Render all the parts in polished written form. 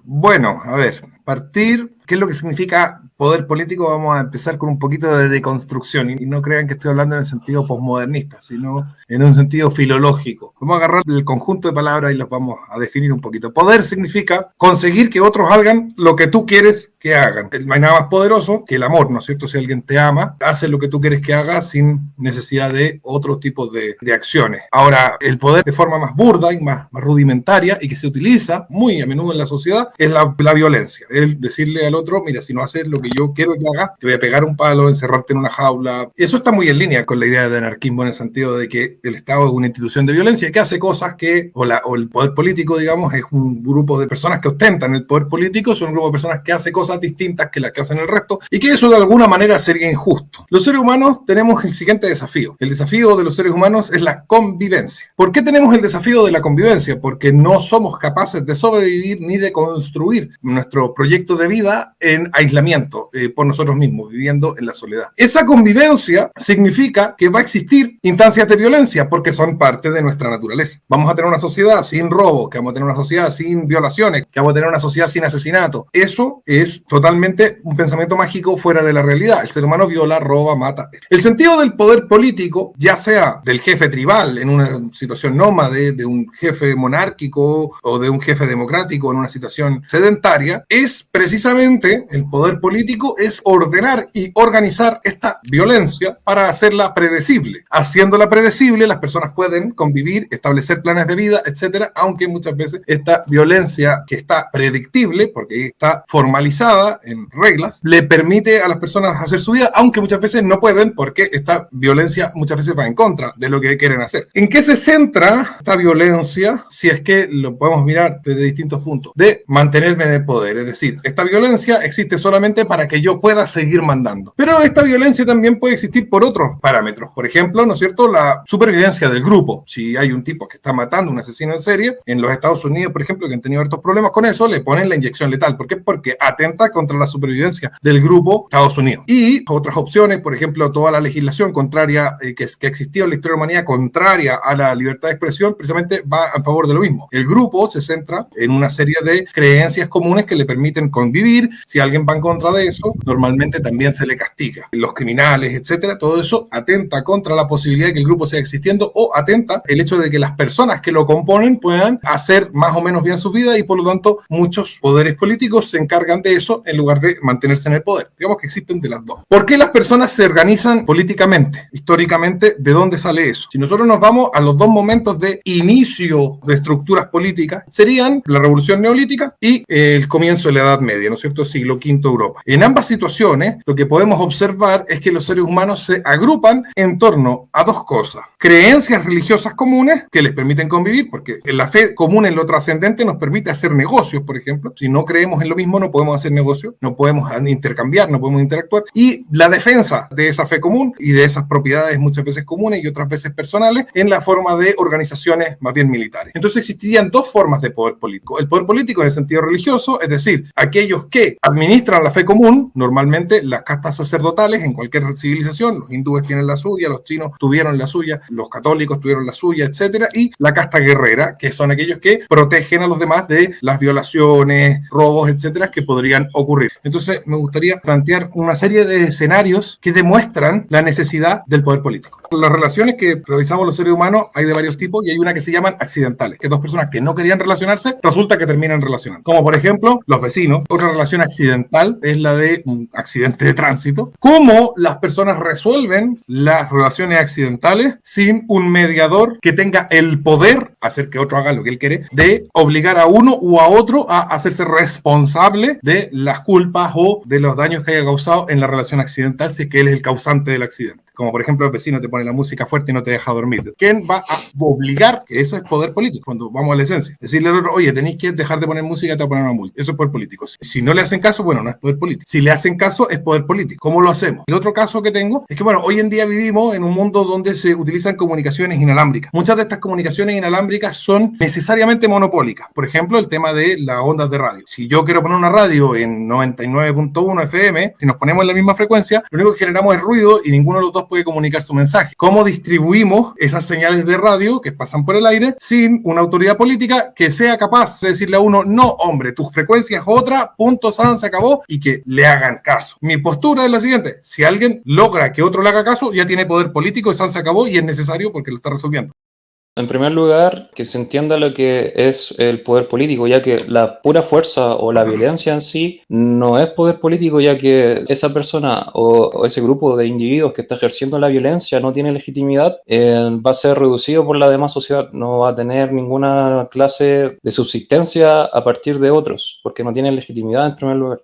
Bueno, a ver, partir, ¿qué es lo que significa poder político? Vamos a empezar con un poquito de deconstrucción y no crean que estoy hablando en el sentido posmodernista, sino en un sentido filológico. Vamos a agarrar el conjunto de palabras y los vamos a definir un poquito. Poder significa conseguir que otros hagan lo que tú quieres que hagan. No hay nada más poderoso que el amor, ¿no es cierto? Si alguien te ama, hace lo que tú quieres que haga sin necesidad de otro tipo de acciones. Ahora, el poder de forma más burda y más rudimentaria y que se utiliza muy a menudo en la sociedad es la violencia. El decirle al otro, mira, si no haces lo que yo quiero que hagas, te voy a pegar un palo, encerrarte en una jaula. Eso está muy en línea con la idea de anarquismo en el sentido de que el Estado es una institución de violencia que hace cosas que, o el poder político, digamos, es un grupo de personas que ostentan el poder político, son un grupo de personas que hace cosas distintas que las que hacen el resto y que eso de alguna manera sería injusto. Los seres humanos tenemos el siguiente desafío. El desafío de los seres humanos es la convivencia. ¿Por qué tenemos el desafío de la convivencia? Porque no somos capaces de sobrevivir ni de construir nuestro proyecto de vida en aislamiento por nosotros mismos, viviendo en la soledad. Esa convivencia significa que va a existir instancias de violencia porque son parte de nuestra naturaleza. Vamos a tener una sociedad sin robo, que vamos a tener una sociedad sin violaciones, que vamos a tener una sociedad sin asesinato. Eso es totalmente un pensamiento mágico fuera de la realidad. El ser humano viola, roba, mata. El sentido del poder político, ya sea del jefe tribal en una situación nómade, de un jefe monárquico o de un jefe democrático en una situación sedentaria, es precisamente el poder político, es ordenar y organizar esta violencia para hacerla predecible. Haciéndola predecible, las personas pueden convivir, establecer planes de vida, etcétera, aunque muchas veces esta violencia que está predictible, porque está formalizada en reglas, le permite a las personas hacer su vida, aunque muchas veces no pueden, porque esta violencia muchas veces va en contra de lo que quieren hacer. ¿En qué se centra esta violencia? Si es que lo podemos mirar desde distintos puntos. De mantenerme en el poder, es decir, esta violencia existe solamente para que yo pueda seguir mandando. Pero esta violencia también puede existir por otros parámetros. Por ejemplo, ¿no es cierto?, la supervivencia del grupo. Si hay un tipo que está matando, un asesino en serie, en los Estados Unidos, por ejemplo, que han tenido hartos problemas con eso, le ponen la inyección letal. ¿Por qué? Porque atenta contra la supervivencia del grupo Estados Unidos. Y otras opciones, por ejemplo, toda la legislación contraria que existió en la historia de la humanidad, contraria a la libertad de expresión, precisamente va a favor de lo mismo. El grupo se centra en una serie de creencias comunes que le permiten convivir. Si alguien va en contra de eso, normalmente también se le castiga. Los criminales, etcétera, todo eso atenta contra la posibilidad de que el grupo siga existiendo o atenta el hecho de que las personas que lo componen puedan hacer más o menos bien su vida y por lo tanto muchos poderes políticos se encargan de eso en lugar de mantenerse en el poder. Digamos que existen de las dos. ¿Por qué las personas se organizan políticamente? Históricamente, ¿de dónde sale eso? Si nosotros nos vamos a los dos momentos de inicio de estructuras políticas, serían la Revolución Neolítica y el comienzo de la Edad Media, ¿no es cierto?, siglo V Europa. En ambas situaciones, lo que podemos observar es que los seres humanos se agrupan en torno a dos cosas. Creencias religiosas comunes que les permiten convivir, porque la fe común en lo trascendente nos permite hacer negocios, por ejemplo. Si no creemos en lo mismo, no podemos hacer negocios, no podemos intercambiar, no podemos interactuar. Y la defensa de esa fe común y de esas propiedades muchas veces comunes y otras veces personales en la forma de organizaciones más bien militares. Entonces existirían dos formas de poder político. El poder político en el sentido religioso, es decir, aquellos que administran la fe común, normalmente las castas sacerdotales en cualquier civilización, los hindúes tienen la suya, los chinos tuvieron la suya, los católicos tuvieron la suya, etcétera, y la casta guerrera, que son aquellos que protegen a los demás de las violaciones, robos, etcétera, que podrían ocurrir. Entonces, me gustaría plantear una serie de escenarios que demuestran la necesidad del poder político. Las relaciones que realizamos los seres humanos hay de varios tipos y hay una que se llaman accidentales, que dos personas que no querían relacionarse resulta que terminan relacionando. Como por ejemplo, los vecinos. Otra relación accidental es la de un accidente de tránsito. ¿Cómo las personas resuelven las relaciones accidentales sin un mediador que tenga el poder, hacer que otro haga lo que él quiere, de obligar a uno u a otro a hacerse responsable de las culpas o de los daños que haya causado en la relación accidental si es que él es el causante del accidente? Como por ejemplo el vecino te pone la música fuerte y no te deja dormir. ¿Quién va a obligar? Que eso es poder político, cuando vamos a la esencia. Decirle al otro, oye, tenéis que dejar de poner música, te va a poner una multa. Eso es poder político. Si no le hacen caso, bueno, no es poder político. Si le hacen caso, es poder político. ¿Cómo lo hacemos? El otro caso que tengo es que, bueno, hoy en día vivimos en un mundo donde se utilizan comunicaciones inalámbricas. Muchas de estas comunicaciones inalámbricas son necesariamente monopólicas. Por ejemplo, el tema de las ondas de radio. Si yo quiero poner una radio en 99.1 FM, si nos ponemos en la misma frecuencia, lo único que generamos es ruido y ninguno de los dos puede comunicar su mensaje. ¿Cómo distribuimos esas señales de radio que pasan por el aire sin una autoridad política que sea capaz de decirle a uno, no, hombre, tu frecuencia es otra, punto, san, se acabó, y que le hagan caso? Mi postura es la siguiente: si alguien logra que otro le haga caso, ya tiene poder político, y san, se acabó, y es necesario porque lo está resolviendo. En primer lugar, que se entienda lo que es el poder político, ya que la pura fuerza o la violencia en sí no es poder político, ya que esa persona o ese grupo de individuos que está ejerciendo la violencia no tiene legitimidad, va a ser reducido por la demás sociedad, no va a tener ninguna clase de subsistencia a partir de otros, porque no tiene legitimidad en primer lugar.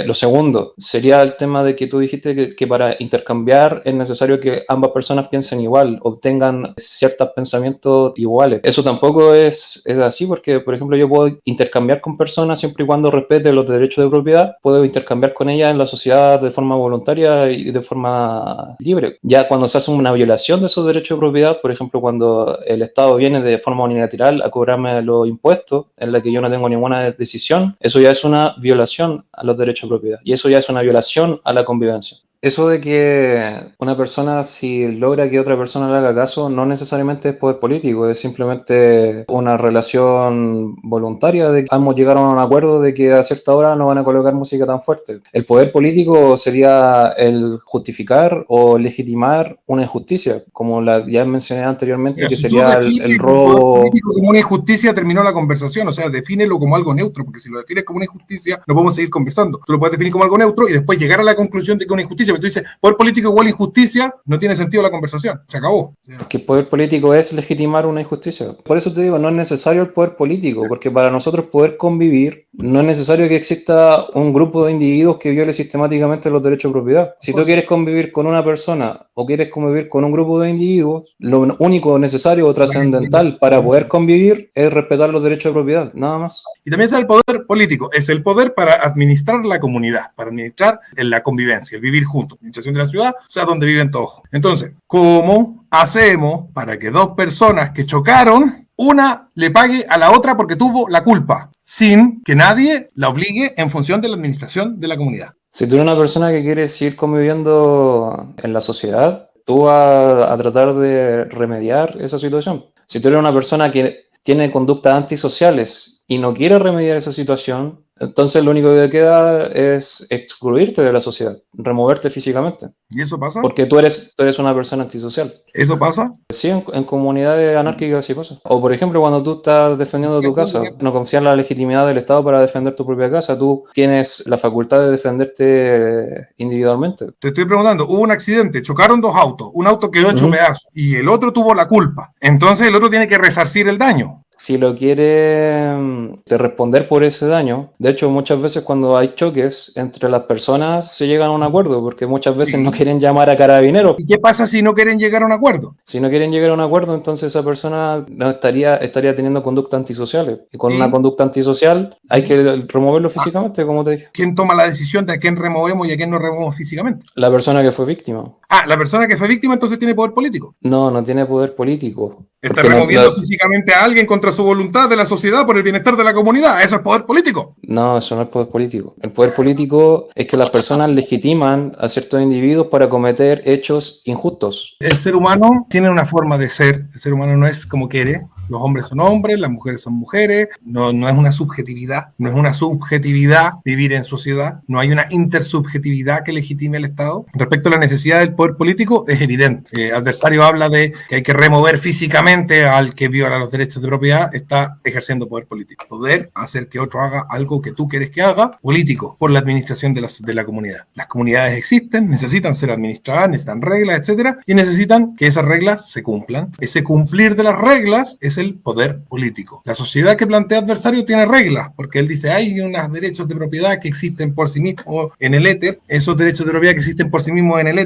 Lo segundo sería el tema de que tú dijiste que para intercambiar es necesario que ambas personas piensen igual o tengan ciertos pensamientos iguales. Eso tampoco es así, porque por ejemplo yo puedo intercambiar con personas siempre y cuando respete los derechos de propiedad, puedo intercambiar con ellas en la sociedad de forma voluntaria y de forma libre. Ya cuando se hace una violación de esos derechos de propiedad, por ejemplo cuando el Estado viene de forma unilateral a cobrarme los impuestos en la que yo no tengo ninguna decisión, eso ya es una violación a los derechos de propiedad y eso ya es una violación a la convivencia. Eso de que una persona, si logra que otra persona le haga caso, no necesariamente es poder político, es simplemente una relación voluntaria de que ambos llegaron a un acuerdo de que a cierta hora no van a colocar música tan fuerte. El poder político sería el justificar o legitimar una injusticia, como la ya mencioné anteriormente, que sería el robo. Como una injusticia, terminó la conversación. O sea, defínelo como algo neutro, porque si lo defines como una injusticia, no podemos seguir conversando. Tú lo puedes definir como algo neutro y después llegar a la conclusión de que es una injusticia. Pero tú dices, poder político igual injusticia, no tiene sentido la conversación. Se acabó. Que el poder político es legitimar una injusticia. Por eso te digo, no es necesario el poder político, porque para nosotros poder convivir, no es necesario que exista un grupo de individuos que viole sistemáticamente los derechos de propiedad. Si tú quieres convivir con una persona o quieres convivir con un grupo de individuos, lo único necesario o trascendental para poder convivir es respetar los derechos de propiedad, nada más. Y también está el poder político, es el poder para administrar la comunidad, para administrar la convivencia, el vivir juntos, la administración de la ciudad, o sea, donde viven todos. Entonces, ¿cómo hacemos para que dos personas que chocaron, una le pague a la otra porque tuvo la culpa, sin que nadie la obligue en función de la administración de la comunidad? Si tú eres una persona que quiere seguir conviviendo en la sociedad, tú vas a tratar de remediar esa situación. Si tú eres una persona que tiene conductas antisociales y no quiere remediar esa situación, entonces lo único que te queda es excluirte de la sociedad, removerte físicamente. ¿Y eso pasa? Porque tú eres una persona antisocial. ¿Eso pasa? Sí, en comunidades anárquicas sí pasa. O por ejemplo, cuando tú estás defendiendo tu casa, no confías en la legitimidad del Estado para defender tu propia casa, tú tienes la facultad de defenderte individualmente. Te estoy preguntando, hubo un accidente, chocaron dos autos, un auto quedó hecho pedazo y el otro tuvo la culpa. Entonces el otro tiene que resarcir el daño. Si lo quiere responder por ese daño, de hecho muchas veces cuando hay choques entre las personas se llegan a un acuerdo, porque muchas veces no quieren llamar a carabineros. ¿Y qué pasa si no quieren llegar a un acuerdo? Si no quieren llegar a un acuerdo, entonces esa persona no estaría teniendo conductas antisociales. Y con una conducta antisocial hay que removerlo físicamente, como te dije. ¿Quién toma la decisión de a quién removemos y a quién no removemos físicamente? La persona que fue víctima. Ah, la persona que fue víctima entonces tiene poder político. No tiene poder político. Está removiendo físicamente a alguien contra su voluntad de la sociedad por el bienestar de la comunidad. ¿Eso es poder político? No, eso no es poder político. El poder político es que las personas legitiman a ciertos individuos para cometer hechos injustos. El ser humano tiene una forma de ser. El ser humano no es como quiere. Los hombres son hombres, las mujeres son mujeres. No es una subjetividad. No es una subjetividad vivir en sociedad. No hay una intersubjetividad que legitime el Estado. Respecto a la necesidad del poder político, es evidente. Adversario habla de que hay que remover físicamente al que viola los derechos de propiedad. Está ejerciendo poder político. Poder hacer que otro haga algo que tú quieres que haga, político, por la administración de la comunidad. Las comunidades existen, necesitan ser administradas, necesitan reglas, etcétera, y necesitan que esas reglas se cumplan. Ese cumplir de las reglas es el poder político. La sociedad que plantea Adversario tiene reglas, porque él dice, hay unos derechos de propiedad que existen por sí mismos en el éter, esos derechos de propiedad que existen por sí mismos en el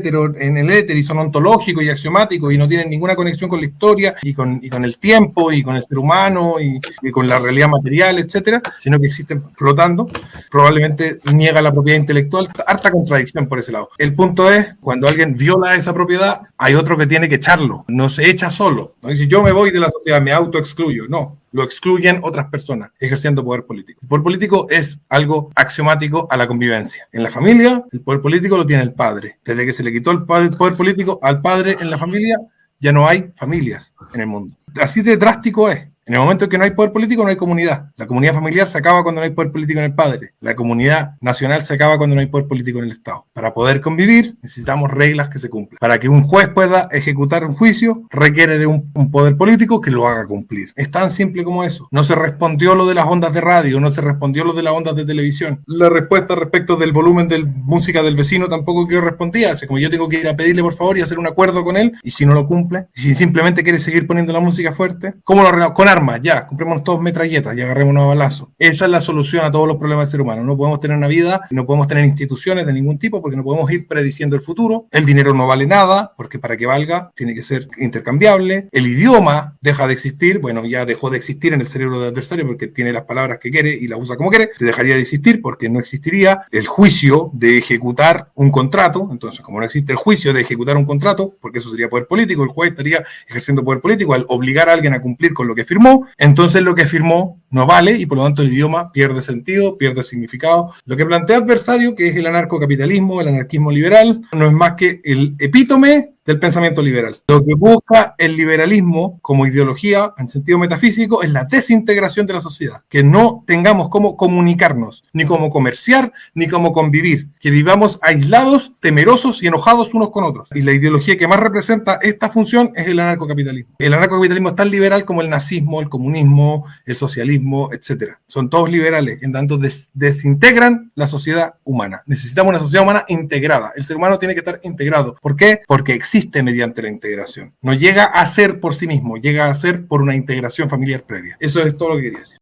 éter y son ontológicos y axiomáticos y no tienen ninguna conexión con la historia y con el tiempo y con el ser humano y con la realidad material, etcétera, sino que existen flotando, probablemente niega la propiedad intelectual. Harta contradicción por ese lado. El punto es, cuando alguien viola esa propiedad, hay otro que tiene que echarlo, no se echa solo. No dice, yo me voy de la sociedad, me autoexcluyo. No, lo excluyen otras personas ejerciendo poder político. El poder político es algo axiomático a la convivencia. En la familia, el poder político lo tiene el padre. Desde que se le quitó el poder político al padre en la familia, ya no hay familias en el mundo. Así de drástico es. En el momento en que no hay poder político, no hay comunidad. La comunidad familiar se acaba cuando no hay poder político en el padre. La comunidad nacional se acaba cuando no hay poder político en el Estado. Para poder convivir, necesitamos reglas que se cumplan. Para que un juez pueda ejecutar un juicio, requiere de un poder político que lo haga cumplir. Es tan simple como eso. No se respondió lo de las ondas de radio, no se respondió lo de las ondas de televisión. La respuesta respecto del volumen de música del vecino tampoco que yo respondía. Así como yo tengo que ir a pedirle por favor y hacer un acuerdo con él, y si no lo cumple, y si simplemente quiere seguir poniendo la música fuerte, ¿cómo lo arreglamos? Con armas, ya, compremos todos metralletas y agarrémonos a balazos. Esa es la solución a todos los problemas del ser humano. No podemos tener una vida, no podemos tener instituciones de ningún tipo porque no podemos ir prediciendo el futuro. El dinero no vale nada porque para que valga tiene que ser intercambiable. El idioma deja de existir, bueno, ya dejó de existir en el cerebro del adversario porque tiene las palabras que quiere y las usa como quiere. Dejaría de existir porque no existiría el juicio de ejecutar un contrato. Entonces, como no existe el juicio de ejecutar un contrato, porque eso sería poder político, el juez estaría ejerciendo poder político al obligar a alguien a cumplir con lo que firmó. Entonces lo que firmó no vale y por lo tanto el idioma pierde sentido, pierde significado. Lo que plantea Adversario, que es el anarcocapitalismo, el anarquismo liberal, no es más que el epítome del pensamiento liberal. Lo que busca el liberalismo como ideología en sentido metafísico es la desintegración de la sociedad, que no tengamos cómo comunicarnos, ni cómo comerciar, ni cómo convivir, que vivamos aislados, temerosos y enojados unos con otros. Y la ideología que más representa esta función es el anarcocapitalismo. El anarcocapitalismo es tan liberal como el nazismo, el comunismo, el socialismo, etc. Son todos liberales, en tanto desintegran la sociedad humana. Necesitamos una sociedad humana integrada. El ser humano tiene que estar integrado. ¿Por qué? Porque existe mediante la integración. No llega a ser por sí mismo, llega a ser por una integración familiar previa. Eso es todo lo que quería decir.